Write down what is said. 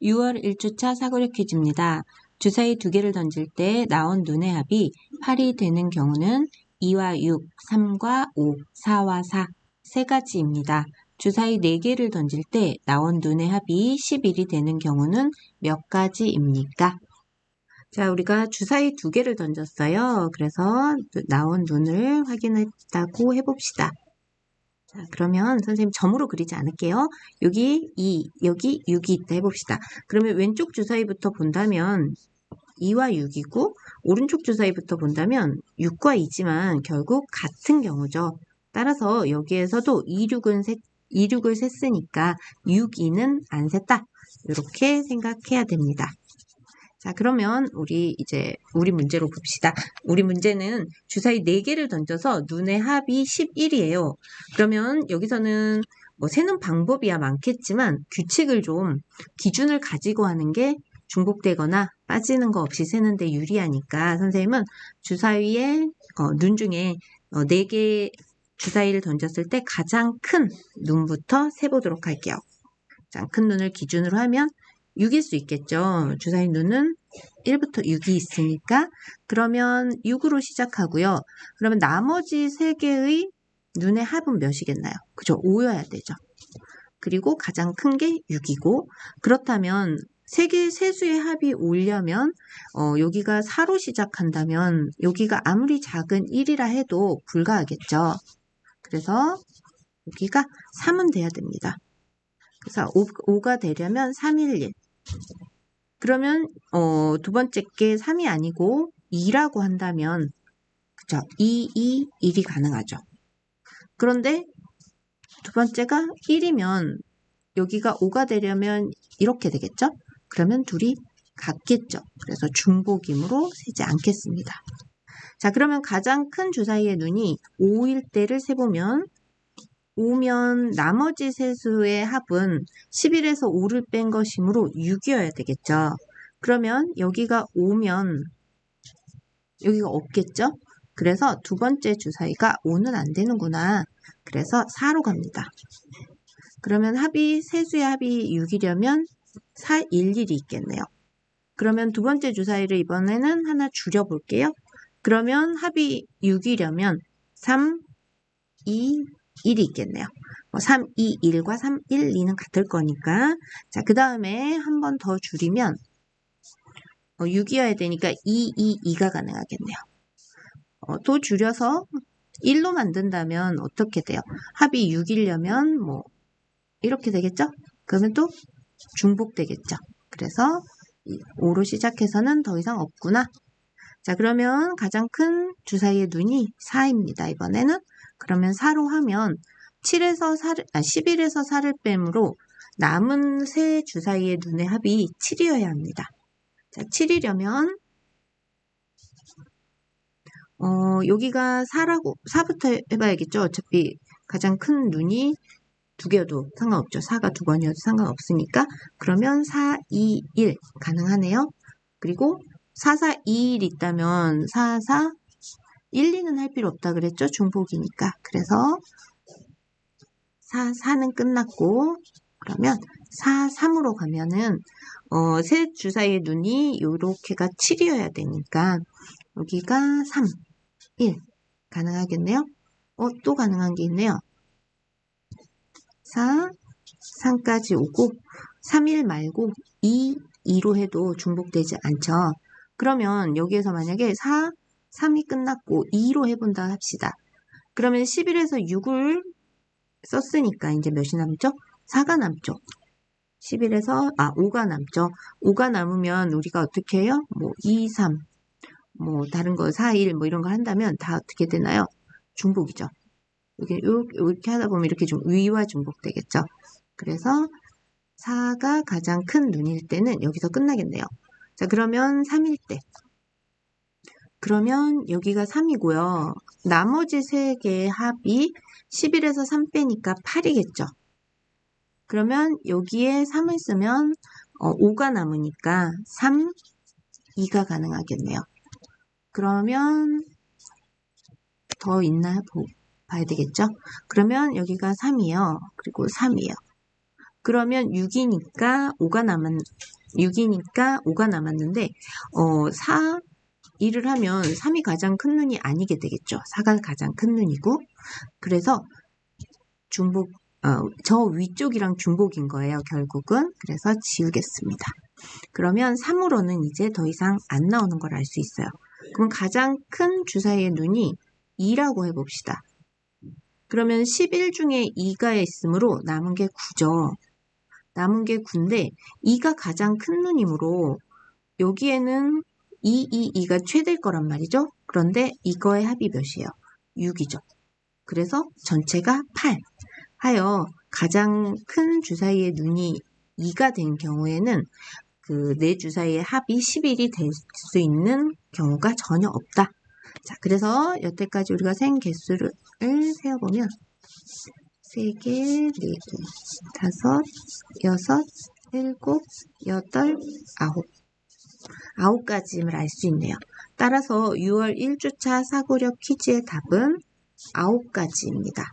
6월 1주차 사고력 퀴즈입니다. 주사위 2개를 던질 때 나온 눈의 합이 8이 되는 경우는 2와 6, 3과 5, 4와 4, 세 가지입니다. 주사위 4개를 던질 때 나온 눈의 합이 11이 되는 경우는 몇 가지입니까? 자, 우리가 주사위 2개를 던졌어요. 그래서 나온 눈을 확인했다고 해봅시다. 자, 그러면 선생님 점으로 그리지 않을게요. 여기 2, 여기 6이 있다 해봅시다. 그러면 왼쪽 주사위부터 본다면 2와 6이고 오른쪽 주사위부터 본다면 6과 2지만 결국 같은 경우죠. 따라서 여기에서도 26을 셌으니까 6, 2는 안 셌다. 이렇게 생각해야 됩니다. 자, 그러면 우리 문제로 봅시다. 우리 문제는 주사위 4개를 던져서 눈의 합이 11이에요. 그러면 여기서는 세는 방법이야 많겠지만 규칙을 좀 기준을 가지고 하는 게 중복되거나 빠지는 거 없이 세는데 유리하니까 선생님은 주사위의 눈 중에 4개 주사위를 던졌을 때 가장 큰 눈부터 세보도록 할게요. 가장 큰 눈을 기준으로 하면 6일 수 있겠죠. 주사위 눈은 1부터 6이 있으니까 그러면 6으로 시작하고요. 그러면 나머지 3개의 눈의 합은 몇이겠나요? 그죠? 5여야 되죠. 그리고 가장 큰 게 6이고 그렇다면 세수의 합이 5려면 여기가 4로 시작한다면 여기가 아무리 작은 1이라 해도 불가하겠죠. 그래서 여기가 3은 돼야 됩니다. 그래서 5가 되려면 311. 그러면 두 번째 게 3이 아니고 2라고 한다면 그쵸? 2, 2, 1이 가능하죠. 그런데 두 번째가 1이면 여기가 5가 되려면 이렇게 되겠죠? 그러면 둘이 같겠죠. 그래서 중복이므로 세지 않겠습니다. 자, 그러면 가장 큰 주사위의 눈이 5일 때를 세보면 5면 나머지 세수의 합은 11에서 5를 뺀 것이므로 6이어야 되겠죠. 그러면 여기가 5면 여기가 없겠죠? 그래서 두 번째 주사위가 5는 안 되는구나. 그래서 4로 갑니다. 그러면 세수의 합이 6이려면 4, 1, 1이 있겠네요. 그러면 두 번째 주사위를 이번에는 하나 줄여볼게요. 그러면 합이 6이려면 3, 2, 1이 있겠네요. 3, 2, 1과 3, 1, 2는 같을 거니까. 자, 그 다음에 한 번 더 줄이면 6이어야 되니까 2, 2, 2가 가능하겠네요. 또 줄여서 1로 만든다면 어떻게 돼요? 합이 6이려면 이렇게 되겠죠? 그러면 또 중복되겠죠. 그래서 5로 시작해서는 더 이상 없구나. 자, 그러면 가장 큰 주사위의 눈이 4입니다. 이번에는 그러면 4로 하면 11에서 4를 빼므로 남은 세 주사위의 눈의 합이 7이어야 합니다. 자, 7이려면 여기가 4부터 해봐야겠죠. 어차피 가장 큰 눈이 2개여도 상관없죠. 4가 2번이어도 상관없으니까 그러면 4, 2, 1 가능하네요. 그리고 4, 4, 2, 1 있다면 4, 4, 1, 2는 할 필요 없다 그랬죠. 중복이니까. 그래서 4, 4는 끝났고 그러면 4, 3으로 가면은 세 주사위의 눈이 요렇게가 7이어야 되니까 여기가 3, 1 가능하겠네요. 또 가능한 게 있네요. 4, 3까지 오고 3, 1 말고 2, 2로 해도 중복되지 않죠. 그러면 여기에서 만약에 4, 3이 끝났고 2로 해본다 합시다. 그러면 11에서 6을 썼으니까 이제 몇이 남죠? 4가 남죠. 5가 남죠. 5가 남으면 우리가 어떻게 해요? 2, 3, 다른 거 4, 1 이런 거 한다면 다 어떻게 되나요? 중복이죠. 이렇게 하다 보면 이렇게 좀 위와 중복되겠죠. 그래서 4가 가장 큰 눈일 때는 여기서 끝나겠네요. 자, 그러면 3일 때. 그러면 여기가 3이고요. 나머지 3개의 합이 11에서 3 빼니까 8이겠죠. 그러면 여기에 3을 쓰면 5가 남으니까 3, 2가 가능하겠네요. 그러면 더 있나요? 봐야 되겠죠? 그러면 여기가 3이에요. 그리고 3이에요. 그러면 6이니까 5가 남았는데 4, 2를 하면 3이 가장 큰 눈이 아니게 되겠죠. 4가 가장 큰 눈이고, 그래서 중복, 저 위쪽이랑 중복인 거예요, 결국은. 그래서 지우겠습니다. 그러면 3으로는 이제 더 이상 안 나오는 걸 알 수 있어요. 그럼 가장 큰 주사위의 눈이 2라고 해봅시다. 그러면 11 중에 2가 있으므로 남은 게 9죠. 남은 게 9인데 2가 가장 큰 눈이므로 여기에는 2가 최대일 거란 말이죠. 그런데 이거의 합이 몇이에요? 6이죠. 그래서 전체가 8 하여 가장 큰 주사위의 눈이 2가 된 경우에는 그 네 주사위의 합이 11이 될 수 있는 경우가 전혀 없다. 자, 그래서 여태까지 우리가 센 개수를 세어보면 3개, 4개, 5, 6, 7, 8, 9 가지임을 알 수 있네요. 따라서 6월 1주차 사고력 퀴즈의 답은 9가지입니다.